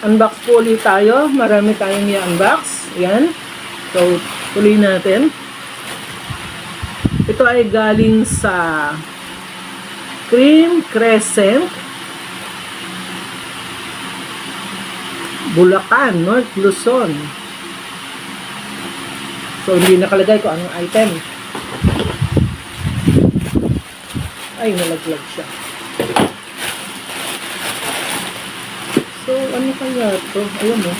Unbox po ulit tayo. Marami tayong i-unbox. Yan. So, tuloy natin. Ito ay galing sa Cream Crescent, Bulacan, North Luzon. So, hindi nakalagay ko anong item. Ay, nalaglag siya. So, ano kaya ito? Ayan mo.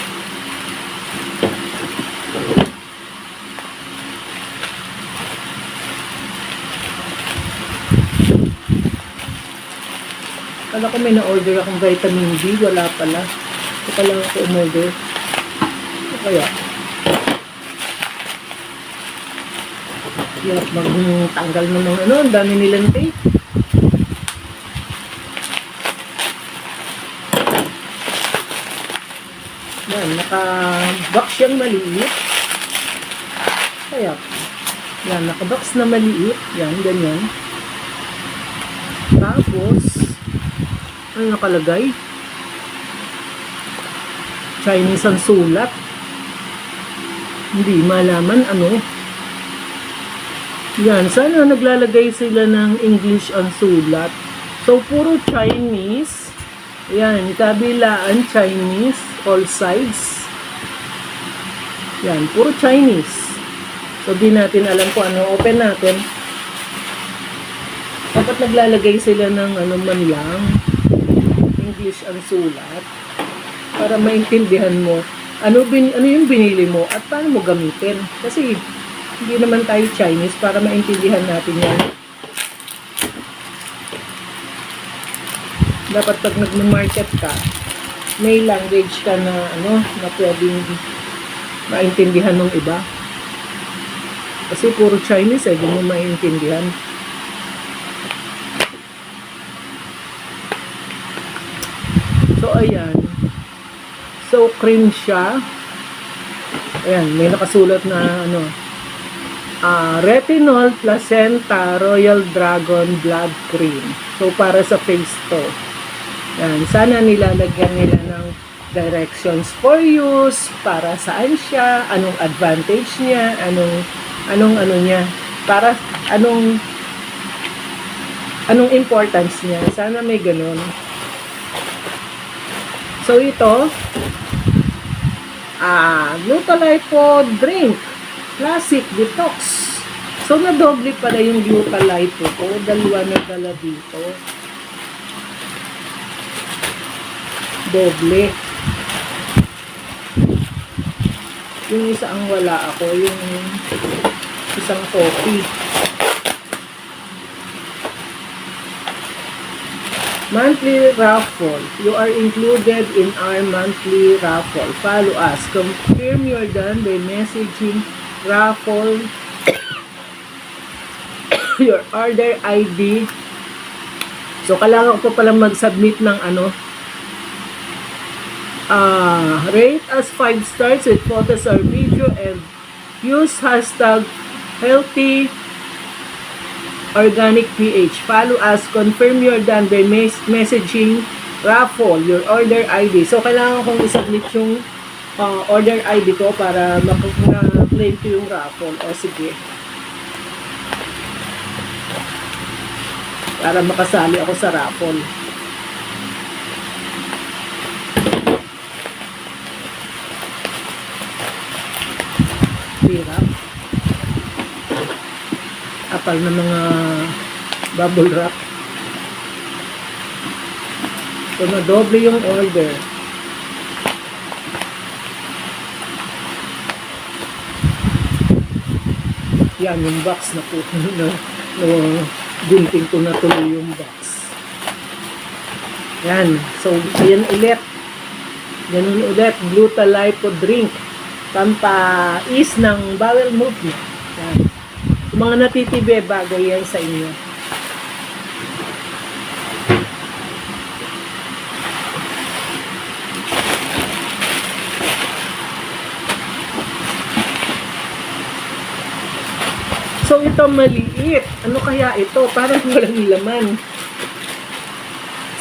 Kala ko may na-order akong vitamin D. Wala pala. Ito pala ako umorder. Ano kaya? Hirap magtanggal mo ng ano. Ang dami nilang tape. Yan, naka-box siyang maliit. Kaya, yan, naka-box na maliit. Yan, ganyan. Tapos, ano nakalagay? Chinese ang sulat. Hindi malaman ano. Yan, sana naglalagay sila ng English ang sulat. So, puro Chinese. Yan, kabilaan Chinese, all sides. Yan, puro Chinese. So, di natin alam kung ano. Open natin. Dapat naglalagay sila ng ano man lang, English ang sulat. Para maintindihan mo ano yung binili mo at paano mo gamitin. Kasi, hindi naman tayo Chinese para maintindihan natin yan. Dapat pag nag-market ka, may language ka na ano, na pwedeng maintindihan ng iba. Kasi puro Chinese hindi mo maintindihan. So ayan. So cream siya. Ayan, may nakasulat na ano, Retinol Placenta Royal Dragon Blood Cream. So para sa face to. Yan, sana nilalagyan nila ng directions for use, para saan siya, anong advantage niya, anong ano niya, para anong importance niya. Sana may ganun. So ito, Gluta-Lipo drink, classic detox. So nadoble pala yung Gluta-Lipo ko, dalawa na dala dito. Doble. Yung isa ang wala ako, yung isang coffee. Monthly raffle. You are included in our monthly raffle. Follow us. Confirm you're done by messaging raffle your order ID. So, kailangan ko pa palang mag-submit ng ano, rate as 5 stars with photos or video and use hashtag healthy organic pH. Follow us, confirm you're done by messaging raffle your order ID. So kailangan kong isubmit yung order ID ko para ma-claim ko yung raffle. O sige, para makasali ako sa raffle. Hirap. Apal na mga bubble wrap. So, na-doble yung order. Yan, yung box na po. Gunting ko na tuloy yung box. Yan. So, ayan ulit. Ganun ulit. Gluta-Lipo drink. Pampa-ease ng bowel movement. Yan. Yung mga natitibe, bagay yan sa inyo. So, So, ito maliit. Ano kaya ito? Parang walang laman.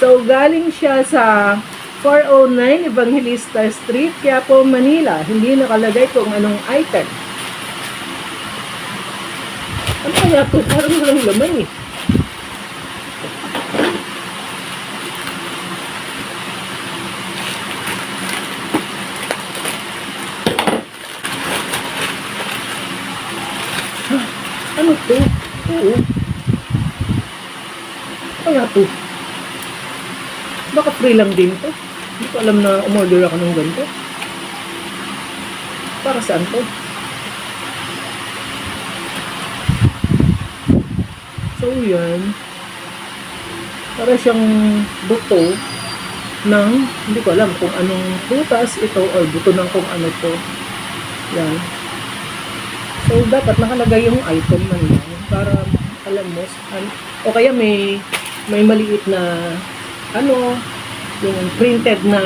So, galing siya sa 409 Evangelista Street, Quiapo, Manila. Hindi nakalagay kung anong item. Ano kaya ito? Parang walang laman eh. Ano to? Oo. Kaya to. Baka free lang din to. Hindi ko alam na umorder ako ng ganito. Para saan to? So, yan. Para siyang buto ng, hindi ko alam kung anong prutas ito or buto ng kung ano to. Yan. So, dapat nakalagay yung item man yan para alam mo. O kaya may maliit na ano, yung printed na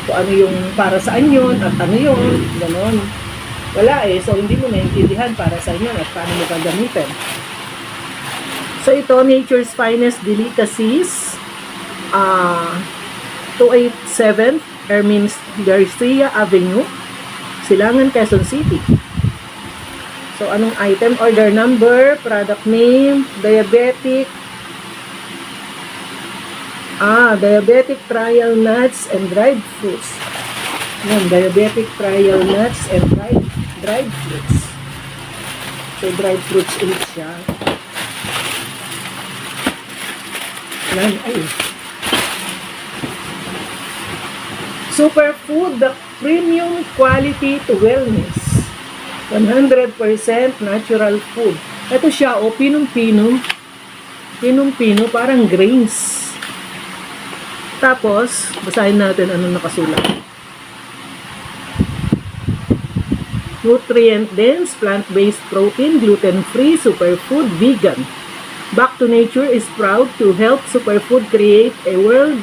kung ano yung para saan yun at ano yun, gano'n. Wala eh. So, hindi mo naintindihan para saan yun at paano mo gagamitin. So, ito, Nature's Finest Delicacies. 287 Ermines Garcia Avenue, Silangan, Quezon City. So, anong item? Order number, product name, diabetic trial nuts and dried fruits. Yan, diabetic trial nuts and dried fruits. So, dried fruits ulit siya. Yan, ay. Superfood, the premium quality to wellness. 100% natural food. Ito siya, pinong-pino. Pinong-pino, parang grains. Tapos, basahin natin anong nakasulat. Nutrient-dense, plant-based protein, gluten-free, superfood, vegan. Back to Nature is proud to help Superfood create a world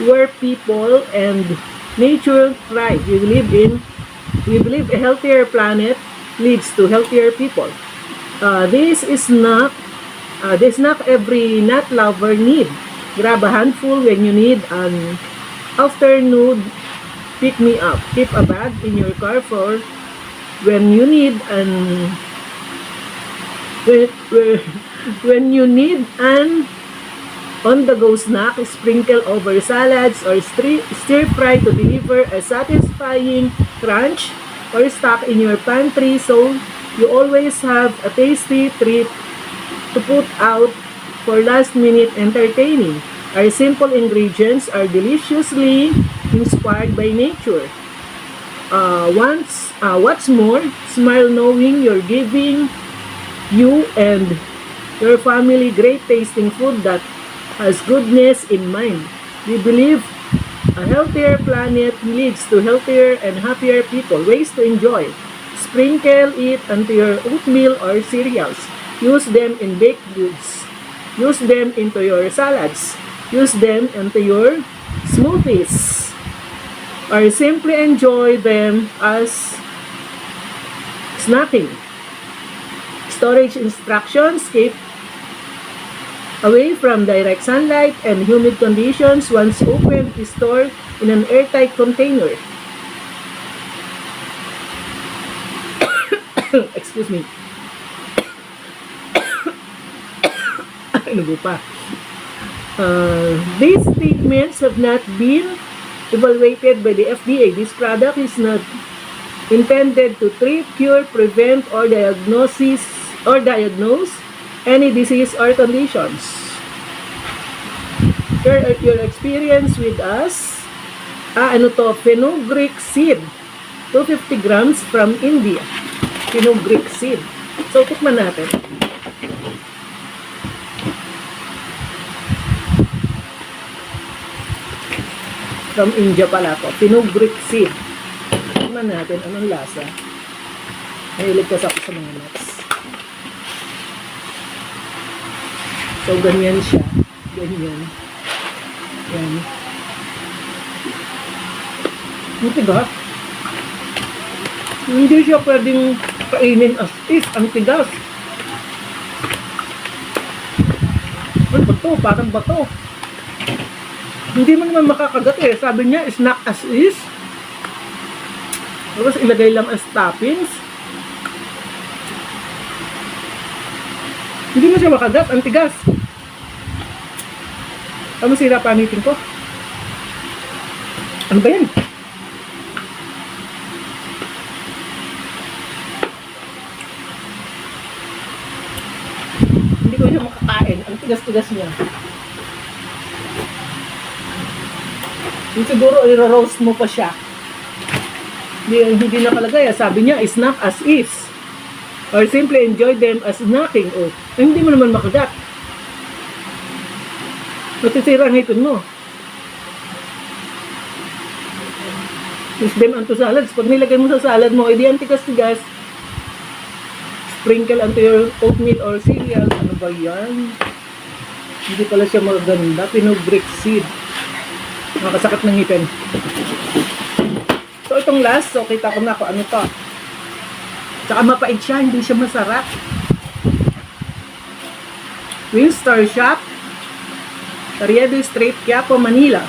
where people and nature thrive. We believe a healthier planet leads to healthier people. This is not every nut lover need. Grab a handful when you need an afternoon pick me up. Keep a bag in your car for when you need an on-the-go snack. Sprinkle over salads or stir fry to deliver a satisfying crunch, or stock in your pantry so you always have a tasty treat to put out for last-minute entertaining. Our simple ingredients are deliciously inspired by nature. What's more, smile knowing you're giving you and your family great tasting food that has goodness in mind. We believe a healthier planet leads to healthier and happier people. Ways to enjoy: sprinkle it onto your oatmeal or cereals. Use them in baked goods. Use them into your salads. Use them into your smoothies. Or simply enjoy them as snacking. Storage instructions: keep away from direct sunlight and humid conditions. Once opened, store in an airtight container. Excuse me. Ano pa? These statements have not been evaluated by the FDA. This product is not intended to treat, cure, prevent, or diagnose any disease or conditions. Share your experience with us. Ano to? Fenugreek seed. 250 grams from India. Fenugreek seed. So, tikman natin. From India pala to. Fenugreek seed. Tikman natin anong lasa. Mahilig kasi ako sa mga nuts. So, ganyan siya. Ganyan. Yan. Ang tiga. Hindi siya pwedeng kainin as is, ang tigas. Ano ba to? Parang bato. Hindi mo naman makakagat eh. Sabi niya, snack as is. Tapos ilagay lang as toppings. Hindi mo siya makagat, ang tigas. Ano sira panitin ko? Ano ba yan? Hindi ko siya makakain. Ang tigas-tigas niya. Yung siguro i-roast mo pa siya. Hindi nakalagay. Sabi niya, snack as is. Or simply enjoy them as snacking. O, hindi mo naman makagat. Matisira ang hipon mo. Use them onto salads. Pag nilagay mo sa salad mo, edi ang tigas-tigas. Sprinkle onto your oatmeal or cereal. Ano ba yan? Hindi pala siya maganda. Pinugrick seed. Nakasakit ng ngipin. So, itong last. So, kita ko na kung ano to. Tsaka mapait siya. Hindi siya masarap. Winstar Shop. Tariedo Street, Quiapo, Manila.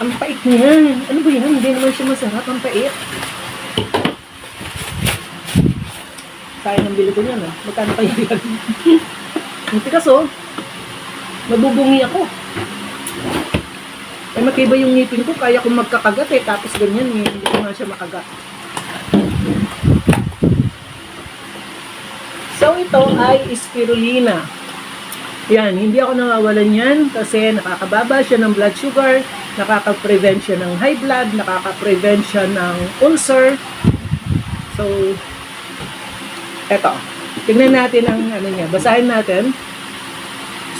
Ang pait niya. Ano ba yan? Hindi naman siya masarap. Ang pait. Sayang ang bili ko niyan. Magkano kaya yan? Ang tikas oh. Nabubungi ako. Ay matibay yung ngipin ko. Kaya kong magkakagat eh. Tapos ganyan eh. Hindi ko nga siya makagat. So ito ay spirulina. Yan, hindi ako nawawalan yan kasi nakakababa siya ng blood sugar, nakaka-prevent siya ng high blood, nakaka-prevent siya ng ulcer. So, eto. Tingnan natin ang ano niya. Basahin natin.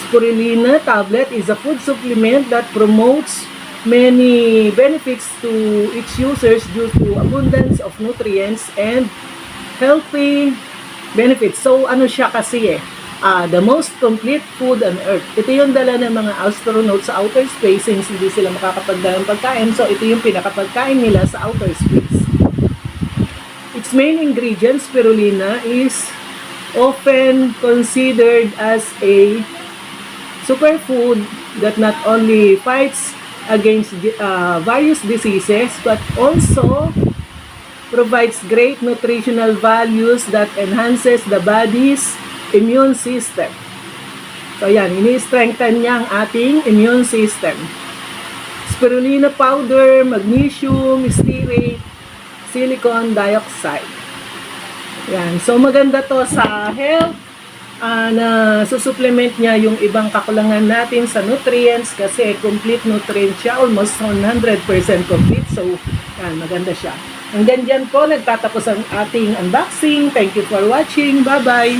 Spirulina tablet is a food supplement that promotes many benefits to its users due to abundance of nutrients and healthy benefits. So, ano siya kasi eh? The most complete food on earth. Ito yung dala ng mga astronauts sa outer space since hindi sila makakapagdala ng pagkain. So, ito yung pinakapagkain nila sa outer space. Its main ingredient, spirulina, is often considered as a superfood that not only fights against various diseases but also provides great nutritional values that enhances the body's immune system. So yan, ini-strengthen niya ang ating immune system. Spirulina powder, magnesium, stearate, silicon dioxide. Yan, so maganda to sa health. Na susupplement niya yung ibang kakulangan natin sa nutrients kasi complete nutrients siya, almost 100% complete. So, yan, maganda siya. Hanggang dyan po, nagtatapos ang ating unboxing. Thank you for watching. Bye-bye!